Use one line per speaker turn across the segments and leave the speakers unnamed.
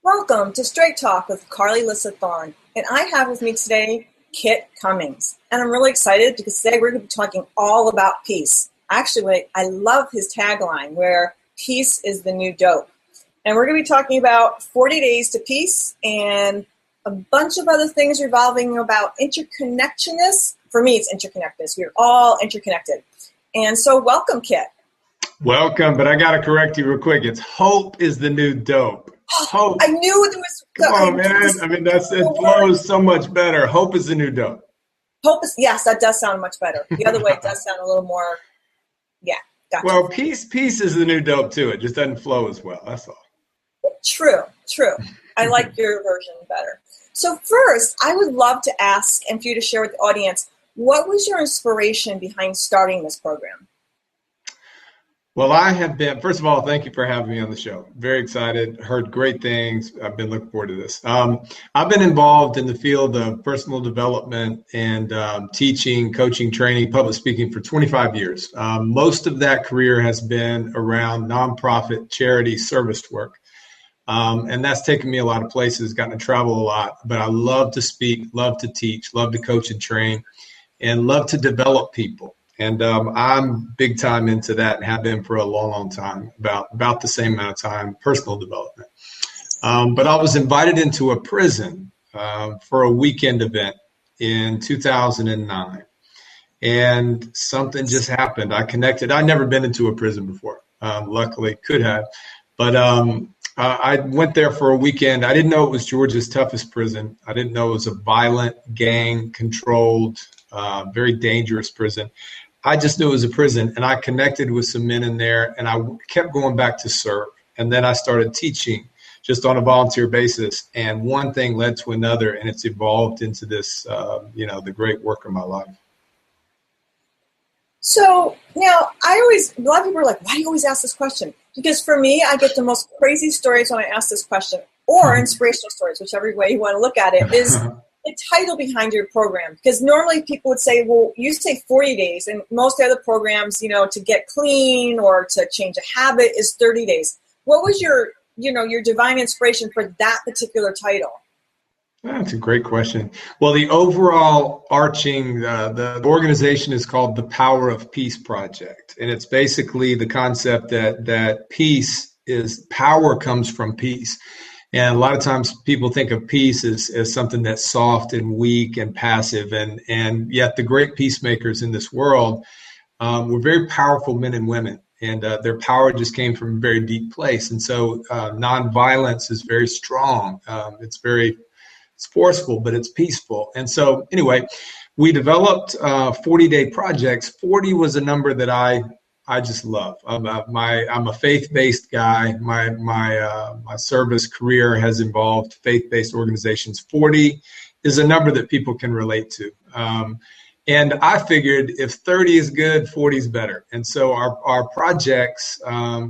Welcome to Straight Talk with Carly Alyssa Thorne, and I have with me today Kit Cummings, and I'm really excited because today we're going to be talking all about peace. Actually, I love his tagline where peace is the new dope, and we're going to be talking about 40 days to peace and a bunch of other things revolving about interconnectedness. For me, it's interconnectedness. We're all interconnected, and so welcome, Kit.
Welcome, but I got to correct you real quick. It's hope is the new dope. Hope.
I knew there was.
Come on, man. I mean, it flows so much better. Hope is the new dope.
Hope is, yes, that does sound much better. The other way does sound a little more, yeah. Gotcha.
Well, peace is the new dope too. It just doesn't flow as well. That's all.
True. I like your version better. So first, I would love to ask and for you to share with the audience, what was your inspiration behind starting this program?
Well, I have been, first of all, thank you for having me on the show. Very excited, heard great things. I've been looking forward to this. I've been involved in the field of personal development and teaching, coaching, training, public speaking for 25 years. Most of that career has been around nonprofit, charity, service work. And that's taken me a lot of places, gotten to travel a lot. But I love to speak, love to teach, love to coach and train, and love to develop people. And I'm big time into that and have been for a long, long time, about the same amount of time, personal development. But I was invited into a prison for a weekend event in 2009. And something just happened. I connected. I'd never been into a prison before. Luckily, could have. But I went there for a weekend. I didn't know it was Georgia's toughest prison. I didn't know it was a violent, gang-controlled, very dangerous prison. I just knew it was a prison, and I connected with some men in there, and I kept going back to serve. And then I started teaching just on a volunteer basis, and one thing led to another, and it's evolved into this, the great work of my life.
So now a lot of people are like, why do you always ask this question? Because for me, I get the most crazy stories when I ask this question, or inspirational stories, whichever way you want to look at it, is the title behind your program. Because normally people would say, well, you say 40 days, and most of the other programs, to get clean or to change a habit is 30 days. What was your divine inspiration for that particular title?
That's a great question. Well, the overall arching, the organization is called the Power of Peace Project. And it's basically the concept that power comes from peace. And a lot of times people think of peace as something that's soft and weak and passive. And yet the great peacemakers in this world were very powerful men and women. And their power just came from a very deep place. And so nonviolence is very strong. It's forceful, but it's peaceful. And so anyway, we developed 40-day projects. 40 was a number that I just love. I'm a faith-based guy. My service career has involved faith-based organizations. 40 is a number that people can relate to. And I figured if 30 is good, 40 is better. And so our projects,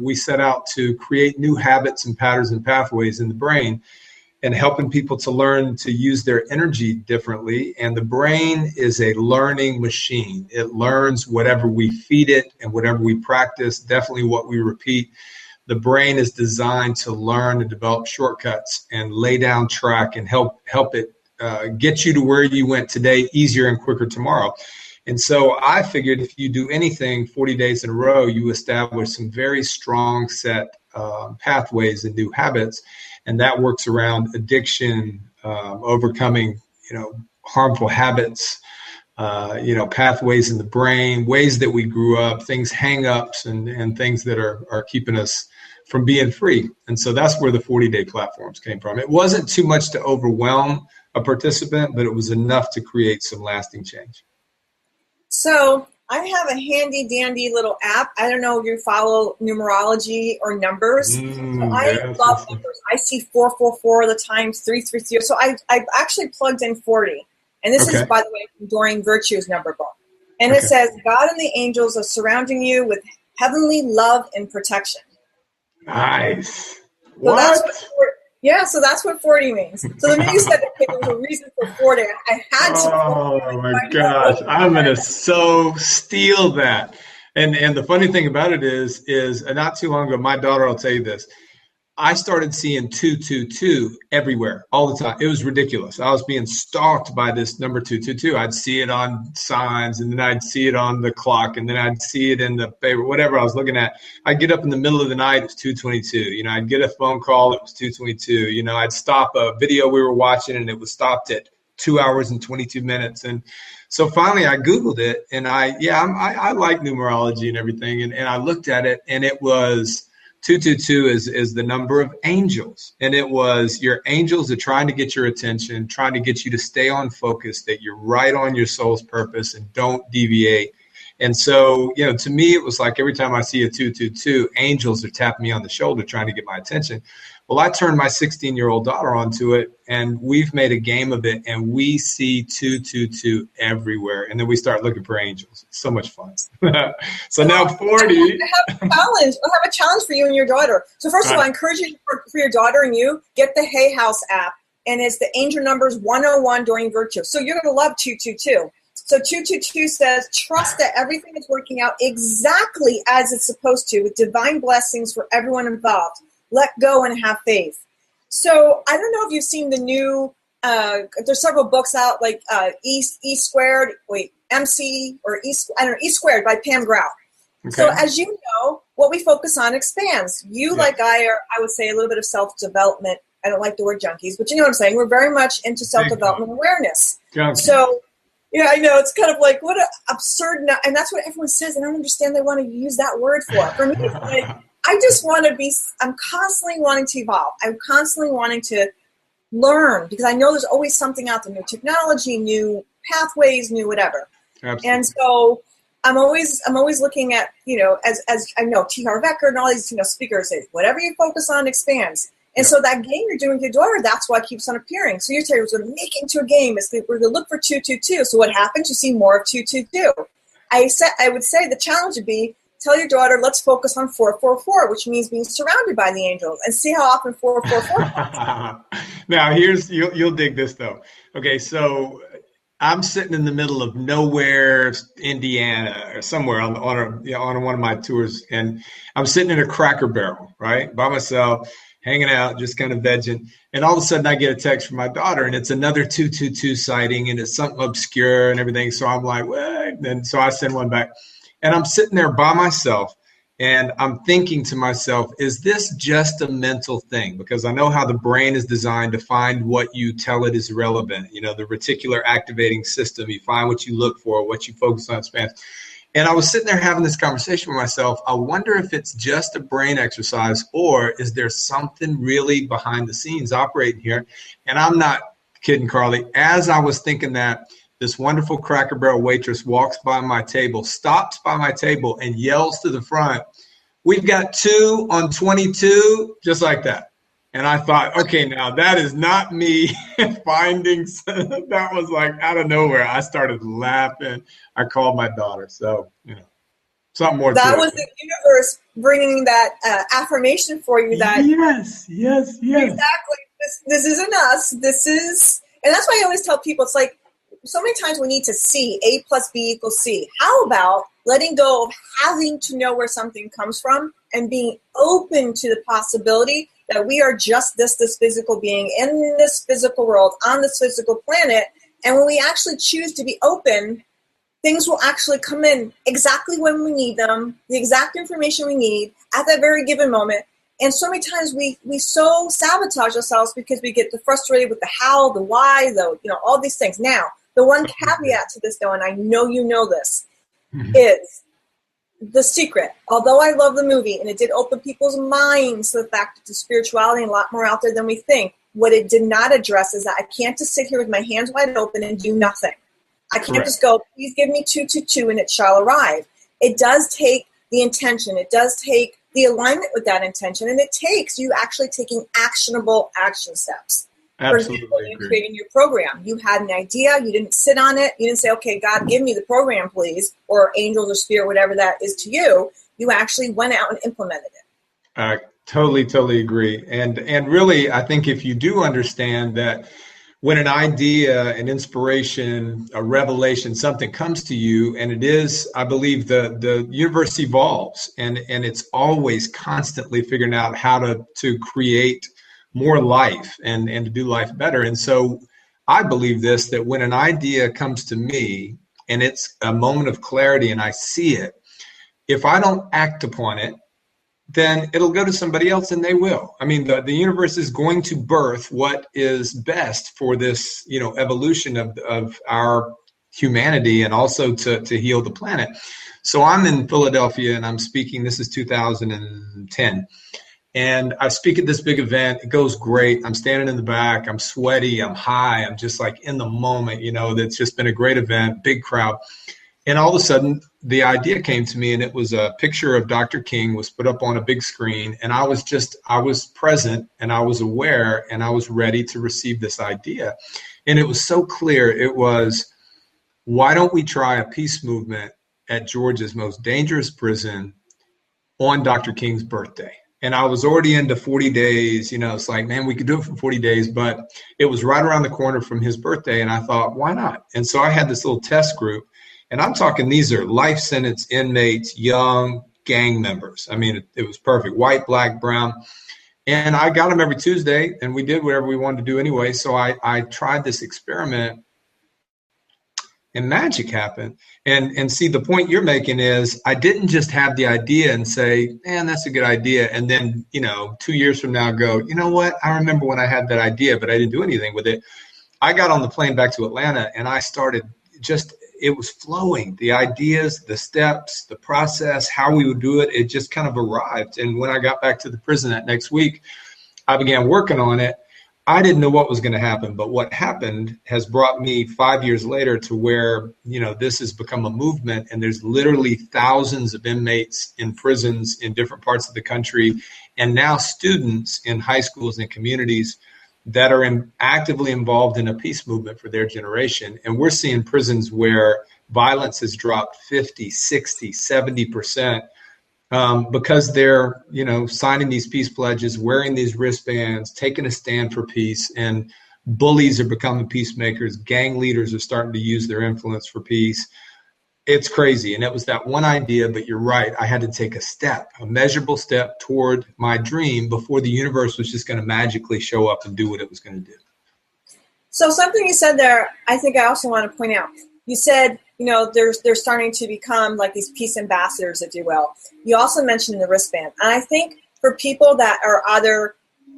we set out to create new habits and patterns and pathways in the brain, and helping people to learn to use their energy differently. And the brain is a learning machine. It learns whatever we feed it and whatever we practice, definitely what we repeat. The brain is designed to learn and develop shortcuts and lay down track and help it get you to where you went today easier and quicker tomorrow. And so I figured if you do anything 40 days in a row, you establish some very strong set pathways and new habits. And that works around addiction, overcoming, harmful habits, pathways in the brain, ways that we grew up, things, hang-ups, and things that are keeping us from being free. And so that's where the 40-day platforms came from. It wasn't too much to overwhelm a participant, but it was enough to create some lasting change.
So I have a handy dandy little app. I don't know if you follow numerology or numbers. I love numbers. I see 444 all the time, 333. So I've actually plugged in 40. And this is, by the way, from Doreen Virtue's number book. And it says, God and the angels are surrounding you with heavenly love and protection.
Nice.
So that's what 40 means. So the minute you said that there was a reason for 40, I had to.
Oh my gosh, I'm gonna so steal that. And the funny thing about it is not too long ago, my daughter will tell you this. I started seeing 222 everywhere all the time. It was ridiculous. I was being stalked by this number 222. I'd see it on signs, and then I'd see it on the clock, and then I'd see it in the paper, whatever I was looking at. I'd get up in the middle of the night, it was 222. You know, I'd get a phone call, it was 222. You know, I'd stop a video we were watching, and it was stopped at 2 hours and 22 minutes. And so finally I Googled it, and I like numerology and everything. And I looked at it, and it was 222 is the number of angels. And it was your angels are trying to get your attention, trying to get you to stay on focus, that you're right on your soul's purpose and don't deviate. And so, you know, to me, it was like every time I see a 222, angels are tapping me on the shoulder, trying to get my attention. Well, I turned my 16-year-old daughter onto it, and we've made a game of it, and we see 222 everywhere. And then we start looking for angels. It's so much fun. So now 40.
I have a challenge for you and your daughter. So first of all, I encourage you for your daughter and you, get the Hay House app, and it's the angel numbers 101 during virtue. So you're going to love 222. So 222 says, trust that everything is working out exactly as it's supposed to, with divine blessings for everyone involved. Let go and have faith. So I don't know if you've seen the new, there's several books out, like E Squared, MC, or E Squared by Pam Grau. Okay. So as you know, what we focus on expands. Like I would say, a little bit of self-development. I don't like the word junkies, but you know what I'm saying? We're very much into self-development awareness. Junkie. So, yeah, I know, it's kind of like, what an absurd, and that's what everyone says. I don't understand they want to use that word for. For me, it's like, I just want to I'm constantly wanting to evolve. I'm constantly wanting to learn, because I know there's always something out there, new technology, new pathways, new whatever. Absolutely. And so I'm always looking at, you know, as I know, T. Harv Eker and all these, you know, speakers say, whatever you focus on expands. And so that game you're doing with your daughter, that's why it keeps on appearing. So you're saying we're going to make it into a game. We're going to look for 222. So what happens? You see more of 222. I would say the challenge would be, tell your daughter, let's focus on 444, which means being surrounded by the angels, and see how often 444 comes.
Now, you'll dig this though. Okay, so I'm sitting in the middle of nowhere, Indiana, or somewhere on one of my tours, and I'm sitting in a Cracker Barrel, right, by myself, hanging out, just kind of vegging, and all of a sudden I get a text from my daughter, and it's another 222 sighting, and it's something obscure and everything. So I'm like, what? And so I send one back. And I'm sitting there by myself, and I'm thinking to myself, is this just a mental thing? Because I know how the brain is designed to find what you tell it is relevant. You know, the reticular activating system, you find what you look for, what you focus on expands. And I was sitting there having this conversation with myself. I wonder if it's just a brain exercise, or is there something really behind the scenes operating here? And I'm not kidding, Carly. As I was thinking that, this wonderful Cracker Barrel waitress walks by my table, stops by my table, and yells to the front, "We've got 2 on 22, just like that. And I thought, okay, now that is not me finding. That was like out of nowhere. I started laughing. I called my daughter. So, you know, something more.
That was the universe bringing that affirmation for you. That
yes.
Exactly. This isn't us. This is, and that's why I always tell people, it's like, so many times we need to see A plus B equals C. How about letting go of having to know where something comes from and being open to the possibility that we are just this physical being in this physical world, on this physical planet. And when we actually choose to be open, things will actually come in exactly when we need them, the exact information we need at that very given moment. And so many times we so sabotage ourselves because we get frustrated with the how, the why, all these things. Now, the one caveat to this, though, and I know you know this, is The Secret. Although I love the movie, and it did open people's minds to the fact that there's spirituality and a lot more out there than we think, what it did not address is that I can't just sit here with my hands wide open and do nothing. I can't just go, please give me 222 and it shall arrive. It does take the intention. It does take the alignment with that intention, and it takes you actually taking actionable action steps.
Absolutely.
For example, in creating your program, you had an idea, you didn't sit on it, you didn't say, okay, God, give me the program, please, or angels or spirit, whatever that is to you. You actually went out and implemented it.
Totally agree. And really, I think if you do understand that when an idea, an inspiration, a revelation, something comes to you, and it is, I believe, the universe evolves, and it's always constantly figuring out how to create more life and to do life better. And so I believe this, that when an idea comes to me and it's a moment of clarity and I see it, if I don't act upon it, then it'll go to somebody else and they will. I mean, the universe is going to birth what is best for this, evolution of our humanity, and also to heal the planet. So I'm in Philadelphia and I'm speaking. This is 2010. And I speak at this big event. It goes great. I'm standing in the back. I'm sweaty. I'm high. I'm just like in the moment, that's just been a great event, big crowd. And all of a sudden, the idea came to me, and it was a picture of Dr. King was put up on a big screen. And I was present, and I was aware, and I was ready to receive this idea. And it was so clear. It was, why don't we try a peace movement at Georgia's most dangerous prison on Dr. King's birthday? And I was already into 40 days, it's like, man, we could do it for 40 days, but it was right around the corner from his birthday. And I thought, why not? And so I had this little test group. And I'm talking, these are life sentence inmates, young gang members. I mean, it was perfect. White, black, brown. And I got them every Tuesday, and we did whatever we wanted to do anyway. So I tried this experiment, and magic happened. And see, the point you're making is, I didn't just have the idea and say, man, that's a good idea. And then, 2 years from now go, you know what? I remember when I had that idea, but I didn't do anything with it. I got on the plane back to Atlanta, and I started it was flowing. The ideas, the steps, the process, how we would do it, it just kind of arrived. And when I got back to the prison that next week, I began working on it. I didn't know what was going to happen, but what happened has brought me 5 years later to where, this has become a movement, and there's literally thousands of inmates in prisons in different parts of the country, and now students in high schools and communities that are actively involved in a peace movement for their generation. And we're seeing prisons where violence has dropped 50, 60, 70%. Because they're, signing these peace pledges, wearing these wristbands, taking a stand for peace, and bullies are becoming peacemakers. Gang leaders are starting to use their influence for peace. It's crazy. And it was that one idea, but you're right. I had to take a measurable step toward my dream before the universe was just going to magically show up and do what it was going to do.
So something you said there, I think I also want to point out. You said, they're starting to become like these peace ambassadors, if you will. You also mentioned the wristband. And I think for people that are either,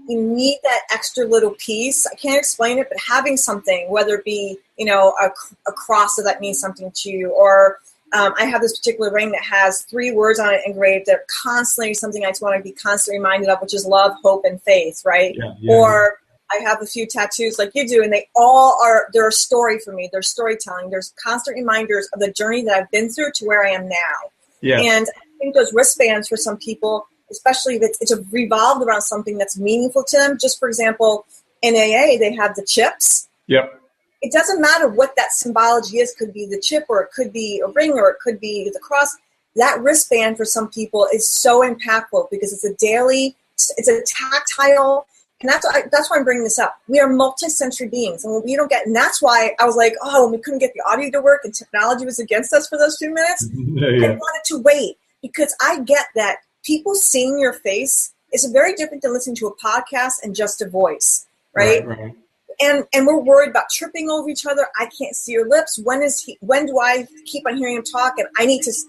you need that extra little piece, I can't explain it, but having something, whether it be, a cross that means something to you, or I have this particular ring that has 3 words on it engraved that are constantly something I just want to be constantly reminded of, which is love, hope, and faith, right? Yeah. Or I have a few tattoos like you do, and they're a story for me. They're storytelling. There's constant reminders of the journey that I've been through to where I am now. Yeah. And I think those wristbands for some people, especially if it's revolved around something that's meaningful to them. Just for example, in AA, they have the chips.
Yep.
It doesn't matter what that symbology is. It could be the chip, or it could be a ring, or it could be the cross. That wristband for some people is so impactful because it's a tactile. And that's why I'm bringing this up. We are multi-sensory beings, and and that's why I was like, when we couldn't get the audio to work and technology was against us for those few minutes, I wanted to wait, because I get that people seeing your face is very different than listening to a podcast and just a voice, right? Right. And we're worried about tripping over each other. I can't see your lips. When do I keep on hearing him talk? And I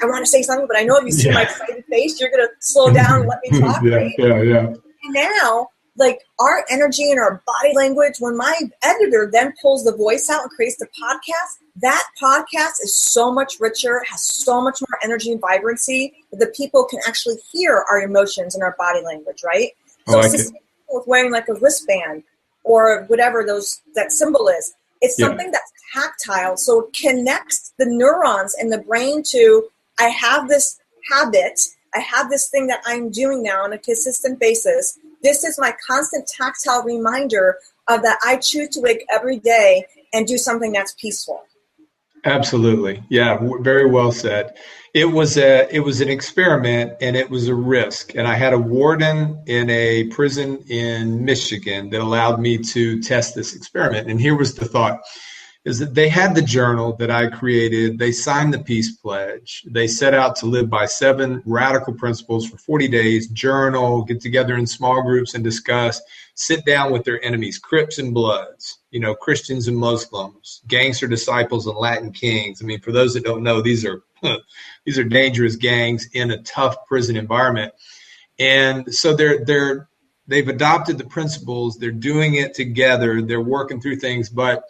want to say something, but I know if you see my excited face, you're going to slow down and let me talk, right? Yeah. And now, like, our energy and our body language, when my editor then pulls the voice out and creates the podcast, that podcast is so much richer, has so much more energy and vibrancy, that the people can actually hear our emotions and our body language, right? So it's the same thing with wearing like a wristband or whatever that symbol is. It's something that's tactile, so it connects the neurons in the brain to, I have this habit, I have this thing that I'm doing now on a consistent basis. This is my constant tactile reminder of that I choose to wake every day and do something that's peaceful.
Absolutely. Yeah, very well said. It was an experiment, and it was a risk. And I had a warden in a prison in Michigan that allowed me to test this experiment. And here was the thought, is that they had the journal that I created. They signed the peace pledge. They set out to live by 7 radical principles for 40 days, journal, get together in small groups and discuss, sit down with their enemies, Crips and Bloods, Christians and Muslims, gangster disciples and Latin kings. I mean, for those that don't know, these are dangerous gangs in a tough prison environment. And so they've adopted the principles. They're doing it together. They're working through things, but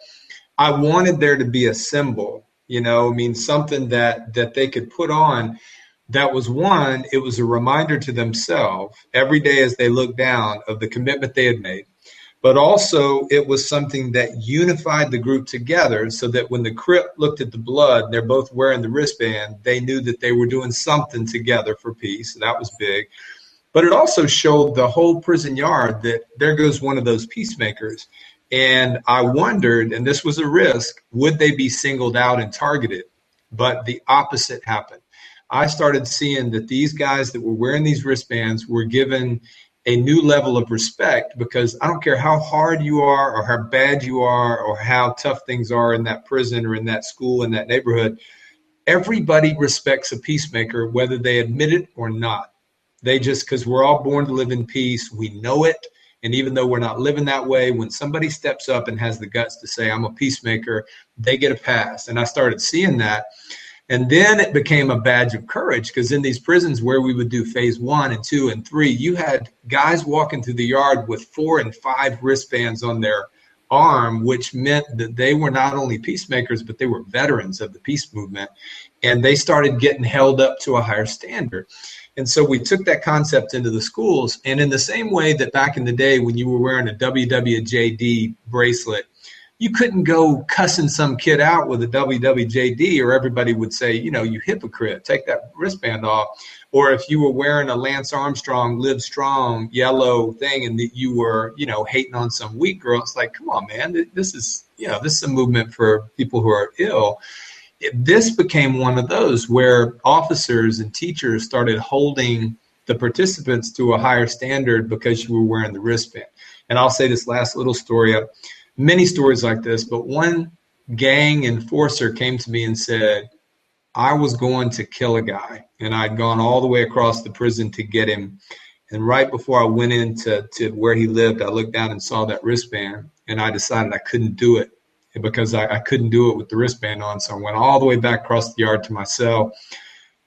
I wanted there to be a symbol, something that they could put on. That was one, it was a reminder to themselves every day as they looked down of the commitment they had made. But also it was something that unified the group together so that when the Crip looked at the blood, they're both wearing the wristband, they knew that they were doing something together for peace. So that was big. But it also showed the whole prison yard that there goes one of those peacemakers. And I wondered, and this was a risk, would they be singled out and targeted? But the opposite happened. I started seeing that these guys that were wearing these wristbands were given a new level of respect, because I don't care how hard you are or how bad you are or how tough things are in that prison or in that school, in that neighborhood, everybody respects a peacemaker, whether they admit it or not. They just, because we're all born to live in peace, we know it. And even though we're not living that way, when somebody steps up and has the guts to say, I'm a peacemaker, they get a pass. And I started seeing that. And then it became a badge of courage, because in these prisons where we would do phase 1 and 2 and 3, you had guys walking through the yard with 4 and 5 wristbands on their arm, which meant that they were not only peacemakers, but they were veterans of the peace movement. And they started getting held up to a higher standard. And so we took that concept into the schools. And in the same way that back in the day when you were wearing a WWJD bracelet, you couldn't go cussing some kid out with a WWJD, or everybody would say, you hypocrite, take that wristband off. Or if you were wearing a Lance Armstrong Live Strong yellow thing and that you were, hating on some weak girl, it's like, come on, man, this is a movement for people who are ill. This became one of those where officers and teachers started holding the participants to a higher standard because you were wearing the wristband. And I'll say this last little story. Many stories like this, but one gang enforcer came to me and said, I was going to kill a guy, and I'd gone all the way across the prison to get him. And right before I went into where he lived, I looked down and saw that wristband, and I decided I couldn't do it because I couldn't do it with the wristband on. So I went all the way back across the yard to my cell.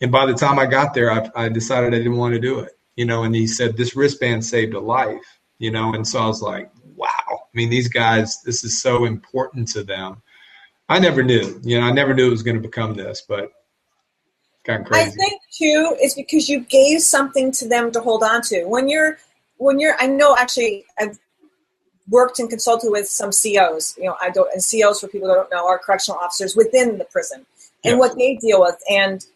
And by the time I got there, I decided I didn't want to do it, and he said, this wristband saved a life, and so I was like, wow. I mean, these guys, this is so important to them. I never knew, I never knew it was going to become this, but kind of crazy.
I think too, it's because you gave something to them to hold on to. When you're, I know actually I've worked and consulted with some COs, and COs, for people that don't know, are correctional officers within the prison and what they deal with. And,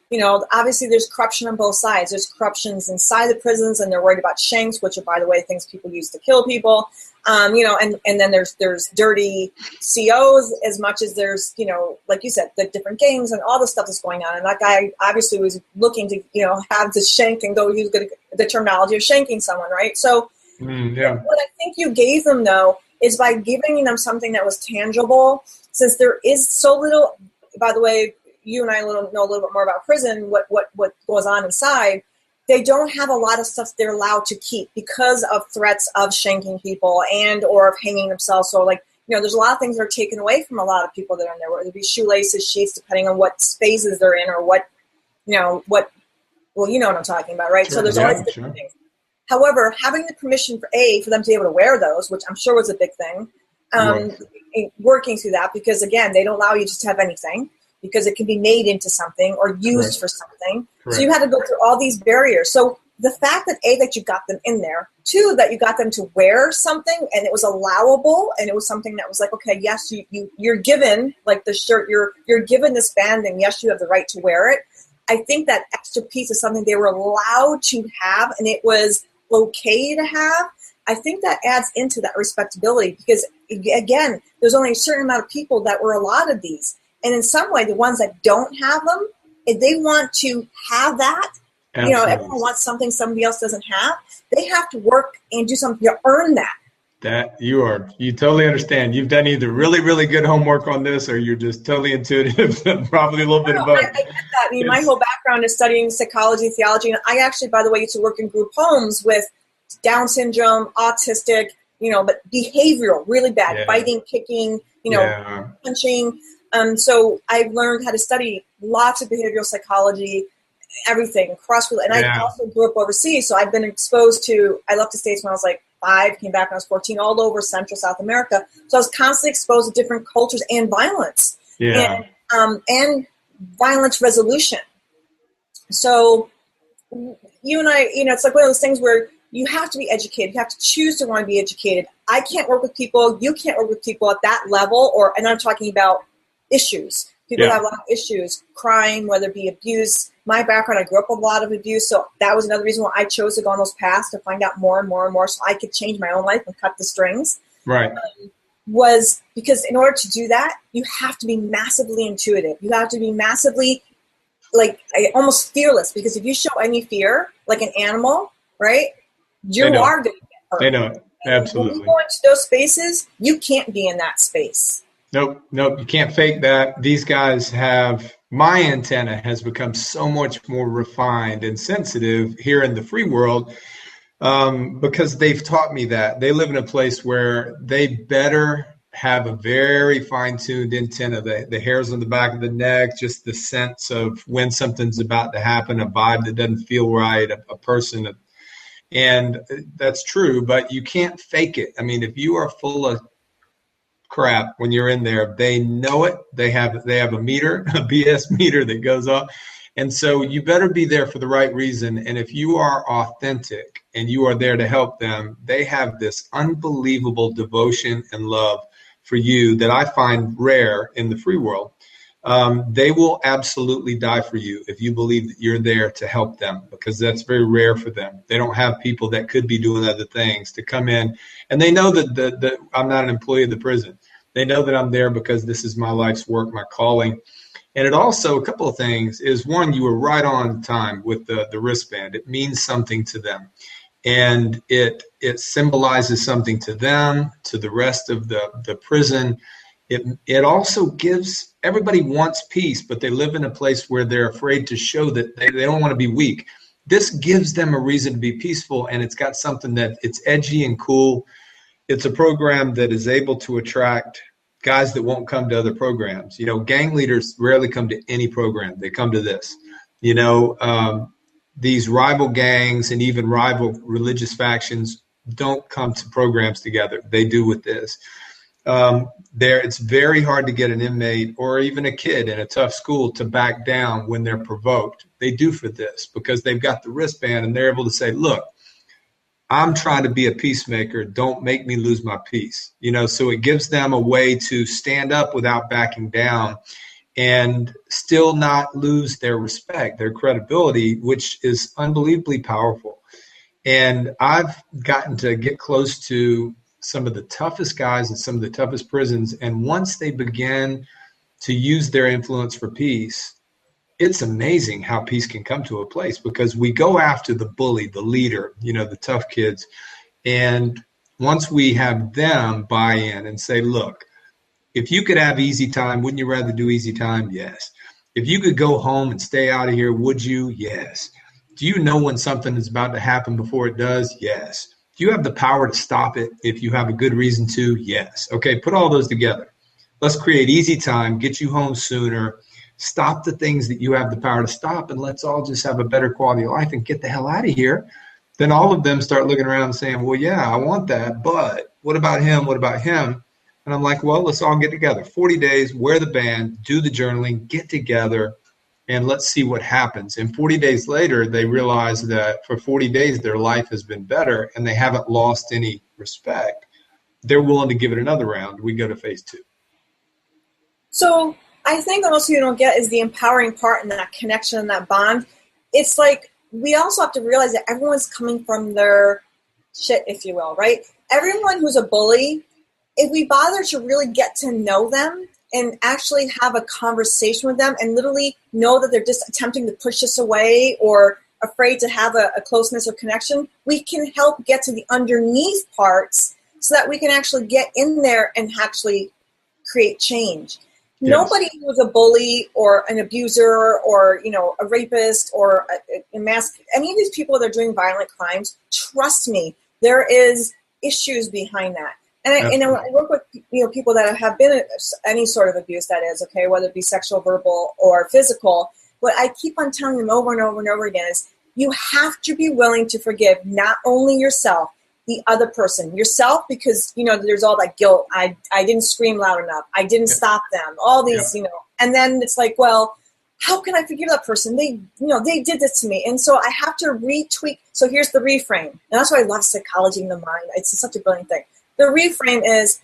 obviously there's corruption on both sides. There's corruptions inside the prisons, and they're worried about shanks, which are, by the way, things people use to kill people. And then there's dirty COs as much as there's, like you said, the different gangs and all the stuff that's going on. And that guy obviously was looking to, have the shank and go use the terminology of shanking someone, right? So what I think you gave them, though, is by giving them something that was tangible, since there is so little, by the way, you and I know a little bit more about prison, what goes on inside. They don't have a lot of stuff they're allowed to keep because of threats of shanking people and or of hanging themselves. So, there's a lot of things that are taken away from a lot of people that are in there, whether it be shoelaces, sheets, depending on what spaces they're in or what what I'm talking about, right? Sure, so there's always different things. However, having the permission for them to be able to wear those, which I'm sure was a big thing, working through that, because, again, they don't allow you just to have anything, because it can be made into something or used for something. Correct. So you had to go through all these barriers. So the fact that that you got them in there, 2, that you got them to wear something and it was allowable, and it was something that was like, okay, yes, you're given, like the shirt, you're given this band, and yes, you have the right to wear it. I think that extra piece is something they were allowed to have, and it was okay to have. I think that adds into that respectability, because, again, there's only a certain amount of people that were allotted these. And in some way, the ones that don't have them, if they want to have that,
Absolutely.
everyone wants something somebody else doesn't have. They have to work and do something to earn that.
That you totally understand. You've done either really, really good homework on this, or you're just totally intuitive, probably a little bit of both.
I get that. My whole background is studying psychology, theology, and I actually, by the way, used to work in group homes with Down syndrome, autistic, but behavioral, really bad, biting, kicking, punching. So I've learned how to study lots of behavioral psychology, everything, and I also grew up overseas, so I've been exposed to, I left the States when I was like 5, came back when I was 14, all over Central South America. So I was constantly exposed to different cultures and violence, and violence resolution. So you and I, it's like one of those things where you have to be educated. You have to choose to want to be educated. I can't work with people. You can't work with people at that level, and I'm talking about issues. People have a lot of issues, crime, whether it be abuse. My background, I grew up with a lot of abuse, so that was another reason why I chose to go on those paths, to find out more and more and more so I could change my own life and cut the strings.
Right.
Was because in order to do that, you have to be massively intuitive. You have to be massively, almost fearless, because if you show any fear, like an animal, right, you are going to get hurt.
They know it. Absolutely.
When you go into those spaces, you can't be in that space.
Nope. You can't fake that. These guys my antenna has become so much more refined and sensitive here in the free world, because they've taught me that. They live in a place where they better have a very fine-tuned antenna, the hairs on the back of the neck, just the sense of when something's about to happen, a vibe that doesn't feel right, a person. And that's true, but you can't fake it. I mean, if you are full of crap when you're in there, they know it. They have a meter, a BS meter that goes off. And so you better be there for the right reason. And if you are authentic and you are there to help them, they have this unbelievable devotion and love for you that I find rare in the free world. They will absolutely die for you if you believe that you're there to help them, because that's very rare for them. They don't have people that could be doing other things to come in. And they know that I'm not an employee of the prison. They know that I'm there because this is my life's work, my calling. And it also, a couple of things is, one, you were right on time with the wristband. It means something to them. And it symbolizes something to them, to the rest of the prison. It also gives, everybody wants peace, but they live in a place where they're afraid to show that they don't want to be weak. This gives them a reason to be peaceful, and it's got something that it's edgy and cool. It's a program that is able to attract guys that won't come to other programs. Gang leaders rarely come to any program. They come to this. These rival gangs and even rival religious factions don't come to programs together. They do with this. It's very hard to get an inmate or even a kid in a tough school to back down when they're provoked. They do for this because they've got the wristband and they're able to say, look, I'm trying to be a peacemaker. Don't make me lose my peace. So it gives them a way to stand up without backing down and still not lose their respect, their credibility, which is unbelievably powerful. And I've gotten to get close to some of the toughest guys in some of the toughest prisons. And once they begin to use their influence for peace, it's amazing how peace can come to a place, because we go after the bully, the leader, the tough kids. And once we have them buy in and say, look, if you could have easy time, wouldn't you rather do easy time? Yes. If you could go home and stay out of here, would you? Yes. Do you know when something is about to happen before it does? Yes. Do you have the power to stop it if you have a good reason to? Yes. Okay, put all those together. Let's create easy time, get you home sooner, stop the things that you have the power to stop, and let's all just have a better quality of life and get the hell out of here. Then all of them start looking around and saying, well, yeah, I want that, but what about him? What about him? And I'm like, well, let's all get together. 40 days, wear the band, do the journaling, get together, and let's see what happens. And 40 days later, they realize that for 40 days, their life has been better and they haven't lost any respect. They're willing to give it another round. We go to phase 2.
So I think what most people don't get is the empowering part and that connection and that bond. It's like we also have to realize that everyone's coming from their shit, if you will, right? Everyone who's a bully, if we bother to really get to know them and actually have a conversation with them and literally know that they're just attempting to push us away or afraid to have a closeness or connection, we can help get to the underneath parts so that we can actually get in there and actually create change. Yes. Nobody who's a bully or an abuser or, a rapist or any of these people that are doing violent crimes, trust me, there is issues behind that. And I work with people that have been any sort of abuse, that is, okay, whether it be sexual, verbal, or physical. What I keep on telling them over and over and over again is you have to be willing to forgive not only yourself, the other person. Yourself, because, there's all that guilt. I didn't scream loud enough. I didn't stop them. All these, and then it's like, well, how can I forgive that person? They did this to me. And so I have to retweak. So here's the reframe. And that's why I love psychology in the mind. It's such a brilliant thing. The reframe is,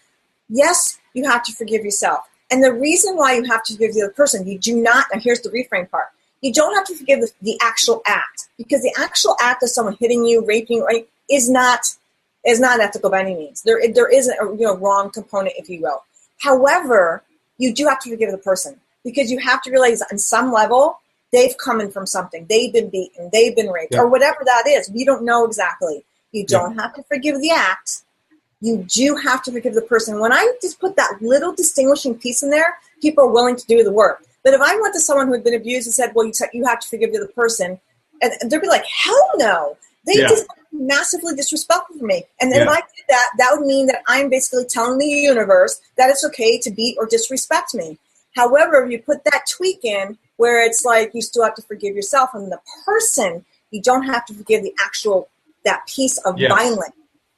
yes, you have to forgive yourself. And the reason why you have to forgive the other person, you do not, and here's the reframe part, you don't have to forgive the actual act, because the actual act of someone hitting you, raping you, right, is not ethical by any means. There isn't a wrong component, if you will. However, you do have to forgive the person, because you have to realize on some level, they've come in from something. They've been beaten, they've been raped, or whatever that is. We don't know exactly. You don't have to forgive the act. You do have to forgive the person. When I just put that little distinguishing piece in there, people are willing to do the work. But if I went to someone who had been abused and said, well, you have to forgive the other person, and they'd be like, hell no. They just massively disrespectful for me. And then if I did that, that would mean that I'm basically telling the universe that it's okay to beat or disrespect me. However, if you put that tweak in where it's like you still have to forgive yourself and the person, you don't have to forgive the actual, that piece of violence.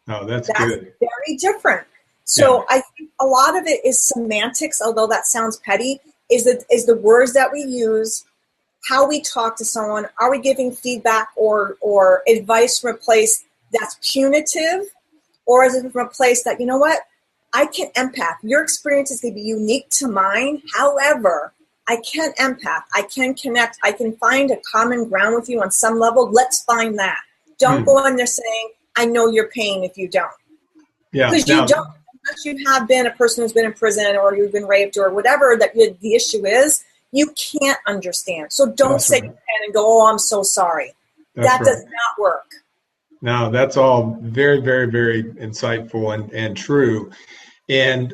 Oh, that's good.
Very different. So I think a lot of it is semantics, although that sounds petty, is the words that we use, how we talk to someone. Are we giving feedback or advice from a place that's punitive, or is it from a place that, you know what, I can empath. Your experience is going to be unique to mine. However, I can empath. I can connect. I can find a common ground with you on some level. Let's find that. Don't go in there saying, I know your pain if you don't. Yeah. Because you don't, unless you have been a person who's been in prison or you've been raped or whatever that the issue is, you can't understand. So don't say you can and go, oh, I'm so sorry. That does not work.
No, that's all very, very, very insightful and true. And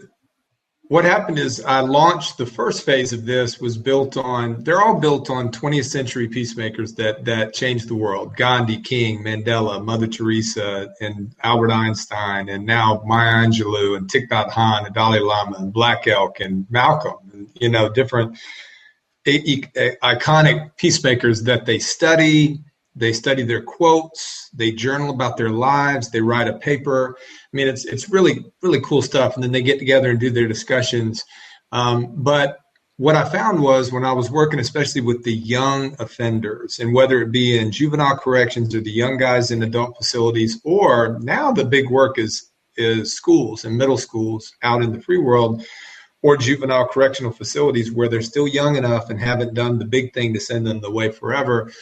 what happened is I launched the first phase of this they're all built on 20th century peacemakers that changed the world. Gandhi, King, Mandela, Mother Teresa, and Albert Einstein, and now Maya Angelou, and Thich Nhat Hanh, and Dalai Lama, and Black Elk, and Malcolm, and, different iconic peacemakers that they study their quotes, they journal about their lives, they write a paper. I mean, it's really, really cool stuff. And then they get together and do their discussions. But what I found was when I was working, especially with the young offenders, and whether it be in juvenile corrections or the young guys in adult facilities, or now the big work is schools and middle schools out in the free world, or juvenile correctional facilities where they're still young enough and haven't done the big thing to send them away forever,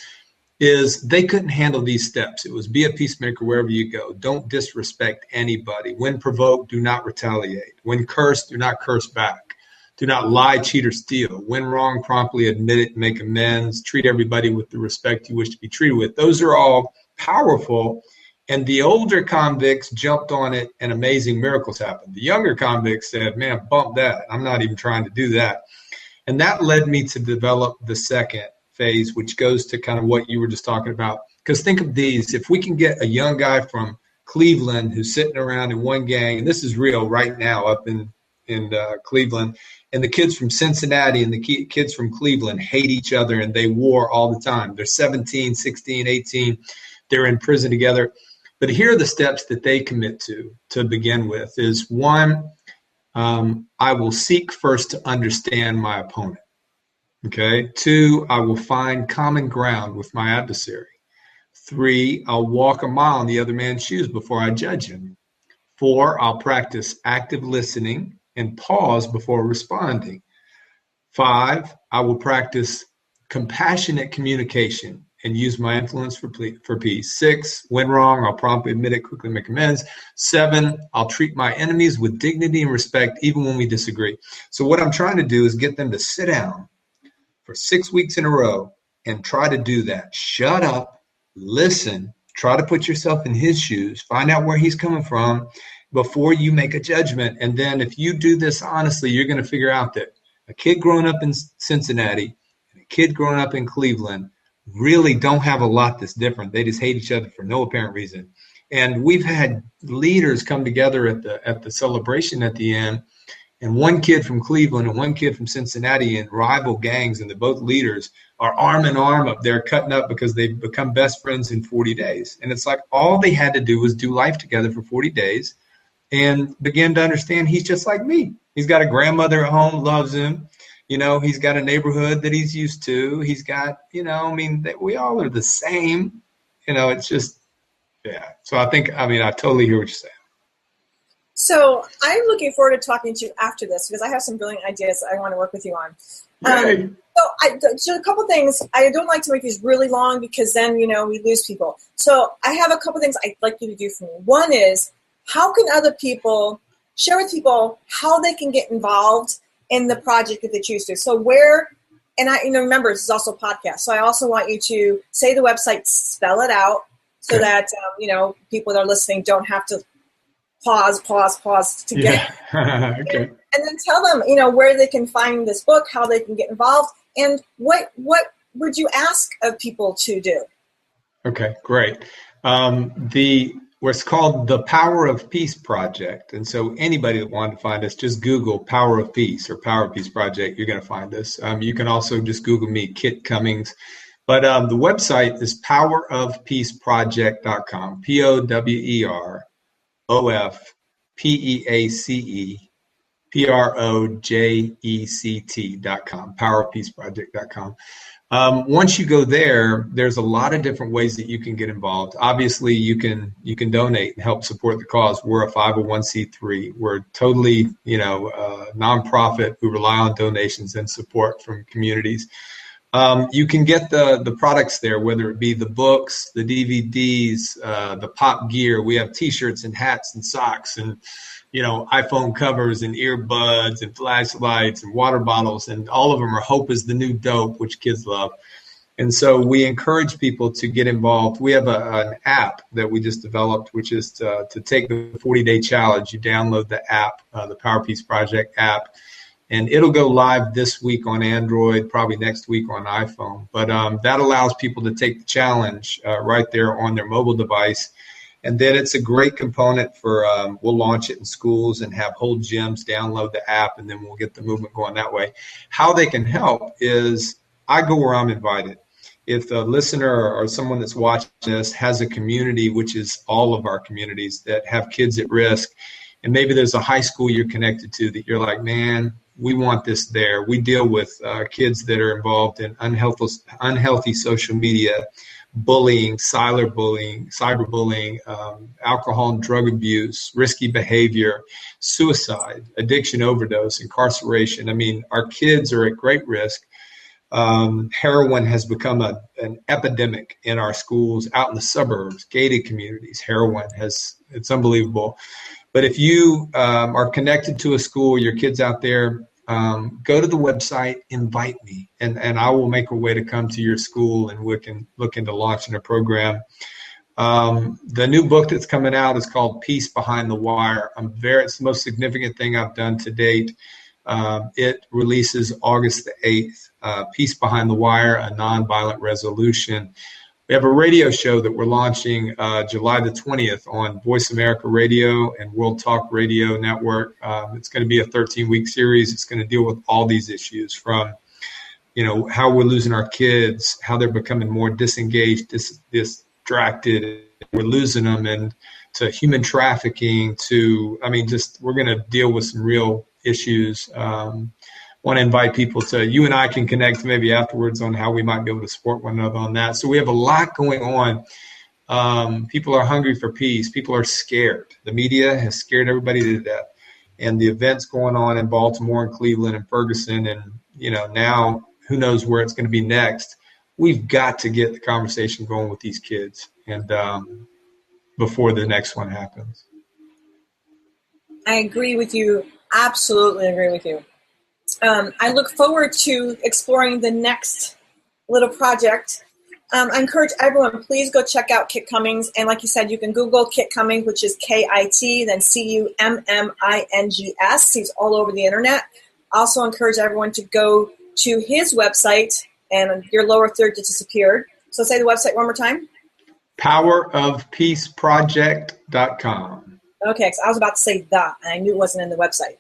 is they couldn't handle these steps. It was be a peacemaker wherever you go. Don't disrespect anybody. When provoked, do not retaliate. When cursed, do not curse back. Do not lie, cheat, or steal. When wrong, promptly admit it, make amends. Treat everybody with the respect you wish to be treated with. Those are all powerful. And the older convicts jumped on it and amazing miracles happened. The younger convicts said, man, bump that. I'm not even trying to do that. And that led me to develop the second phase, which goes to kind of what you were just talking about. Because think of these, if we can get a young guy from Cleveland who's sitting around in one gang, and this is real right now up in Cleveland, and the kids from Cincinnati and the kids from Cleveland hate each other and they war all the time. They're 17, 16, 18. They're in prison together. But here are the steps that they commit to begin with is one, I will seek first to understand my opponent. Okay. 2, I will find common ground with my adversary. 3, I'll walk a mile in the other man's shoes before I judge him. 4, I'll practice active listening and pause before responding. 5, I will practice compassionate communication and use my influence for peace. 6, when wrong, I'll promptly admit it, quickly make amends. 7, I'll treat my enemies with dignity and respect, even when we disagree. So what I'm trying to do is get them to sit down for 6 weeks in a row and try to do that. Shut up, listen, try to put yourself in his shoes, find out where he's coming from before you make a judgment. And then if you do this honestly, you're going to figure out that a kid growing up in Cincinnati and a kid growing up in Cleveland really don't have a lot that's different. They just hate each other for no apparent reason. And we've had leaders come together at the celebration at the end, and one kid from Cleveland and one kid from Cincinnati in rival gangs, and they're both leaders, are arm in arm up there cutting up because they've become best friends in 40 days. And it's like all they had to do was do life together for 40 days and begin to understand he's just like me. He's got a grandmother at home, loves him. He's got a neighborhood that he's used to. He's got, we all are the same. It's just, yeah. So I totally hear what you're saying.
So I'm looking forward to talking to you after this because I have some brilliant ideas that I want to work with you on. So a couple things. I don't like to make these really long because then, we lose people. So I have a couple things I'd like you to do for me. One is, how can other people share with people how they can get involved in the project if they choose to? So remember, this is also a podcast. So I also want you to say the website, spell it out so that, people that are listening don't have to pause to get
okay.
And then tell them, where they can find this book, how they can get involved, and what would you ask of people to do? Okay,
great. What's called the Power of Peace Project. And so anybody that wanted to find us, just Google Power of Peace or Power of Peace Project, you're going to find us. You can also just Google me, Kit Cummings. But the website is powerofpeaceproject.com, POWERPEACEPROJECT.com, powerofpeaceproject.com. Once you go there, there's a lot of different ways that you can get involved. Obviously, you can donate and help support the cause. We're a 501c3. We're totally, nonprofit. We rely on donations and support from communities. You can get the products there, whether it be the books, the DVDs, the pop gear. We have T-shirts and hats and socks and iPhone covers and earbuds and flashlights and water bottles, and all of them are Hope is the New Dope, which kids love. And so we encourage people to get involved. We have an app that we just developed, which is to take the 40-day challenge. You download the app, the Power Peace Project app, and it'll go live this week on Android, probably next week on iPhone. But that allows people to take the challenge right there on their mobile device. And then it's a great component for, we'll launch it in schools and have whole gyms download the app, and then we'll get the movement going that way. How they can help is I go where I'm invited. If a listener or someone that's watching this has a community, which is all of our communities that have kids at risk, and maybe there's a high school you're connected to that you're like, man, we want this there. We deal with kids that are involved in unhealthy social media, bullying, cyberbullying, alcohol and drug abuse, risky behavior, suicide, addiction, overdose, incarceration. I mean, our kids are at great risk. Heroin has become an epidemic in our schools, out in the suburbs, gated communities. It's unbelievable. But if you are connected to a school, your kids out there, go to the website, invite me, and I will make a way to come to your school, and we can look into launching a program. The new book that's coming out is called Peace Behind the Wire. It's the most significant thing I've done to date. It releases August the 8th. Peace Behind the Wire, a nonviolent resolution. We have a radio show that we're launching July the 20th on Voice America Radio and World Talk Radio Network. It's going to be a 13-week series. It's going to deal with all these issues from, how we're losing our kids, how they're becoming more disengaged, distracted, we're losing them, and to human trafficking, we're going to deal with some real issues. Want to invite people you and I can connect maybe afterwards on how we might be able to support one another on that. So we have a lot going on. People are hungry for peace. People are scared. The media has scared everybody to death. And the events going on in Baltimore and Cleveland and Ferguson and, now who knows where it's going to be next. we've got to get the conversation going with these kids, and before the next one happens.
I agree with you. Absolutely agree with you. I look forward to exploring the next little project. I encourage everyone, please go check out Kit Cummings. And like you said, you can Google Kit Cummings, which is K-I-T, then C-U-M-M-I-N-G-S. He's all over the internet. Also encourage everyone to go to his website, and your lower third just disappeared. So say the website one more time.
powerofpeaceproject.com.
Okay, because I was about to say that, and I knew it wasn't in the website.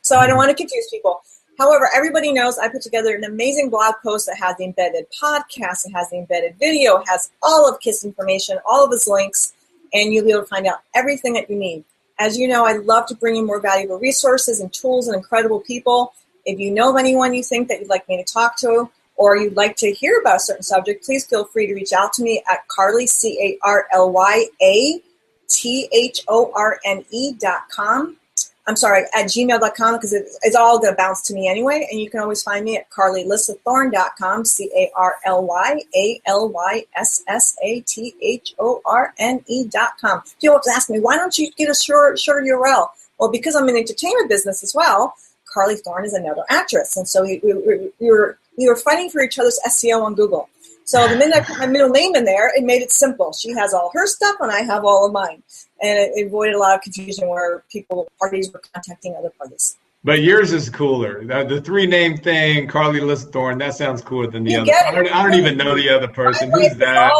So I don't want to confuse people. However, everybody knows I put together an amazing blog post that has the embedded podcast, it has the embedded video, it has all of Kit's information, all of his links, and you'll be able to find out everything that you need. As you know, I love to bring you more valuable resources and tools and incredible people. If you know of anyone you think that you'd like me to talk to, or you'd like to hear about a certain subject, please feel free to reach out to me at Carly, CarlyaThorne.com. I'm sorry, at gmail.com, because it's all going to bounce to me anyway. And you can always find me at CarlyLyssaThorne.com, CarlyLyssaThorne.com. People always ask me, why don't you get a shorter URL? Well, because I'm in the entertainment business as well, Carly Thorne is another actress. And so we were fighting for each other's SEO on Google. So the minute I put my middle name in there, it made it simple. She has all her stuff and I have all of mine. And it avoided a lot of confusion where parties were contacting other parties.
But yours is cooler. The three-name thing, Carly Alyssa Thorne, that sounds cooler than the other. I don't even know the other person. Who's that,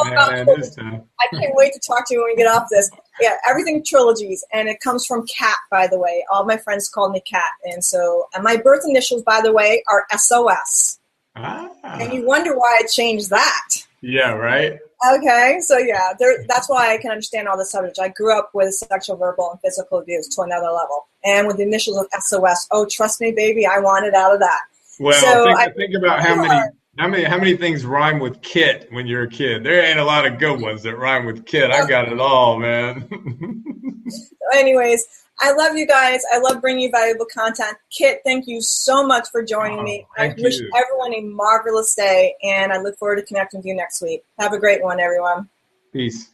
man? I
can't wait to talk to you when we get off this. Yeah, everything trilogies. And it comes from Cat, by the way. All my friends call me Cat. And my birth initials, by the way, are SOS. And you wonder why I changed that.
Yeah, right?
Okay, so yeah, that's why I can understand all the subjects. I grew up with sexual, verbal, and physical abuse to another level. And with the initials of SOS, oh, trust me, baby, I wanted out of that.
Well, so think about how many things rhyme with Kit when you're a kid. There ain't a lot of good ones that rhyme with Kit. I got it all, man.
Anyways, I love you guys. I love bringing you valuable content. Kit, thank you so much for joining me. I wish everyone a marvelous day, and I look forward to connecting with you next week. Have a great one, everyone.
Peace.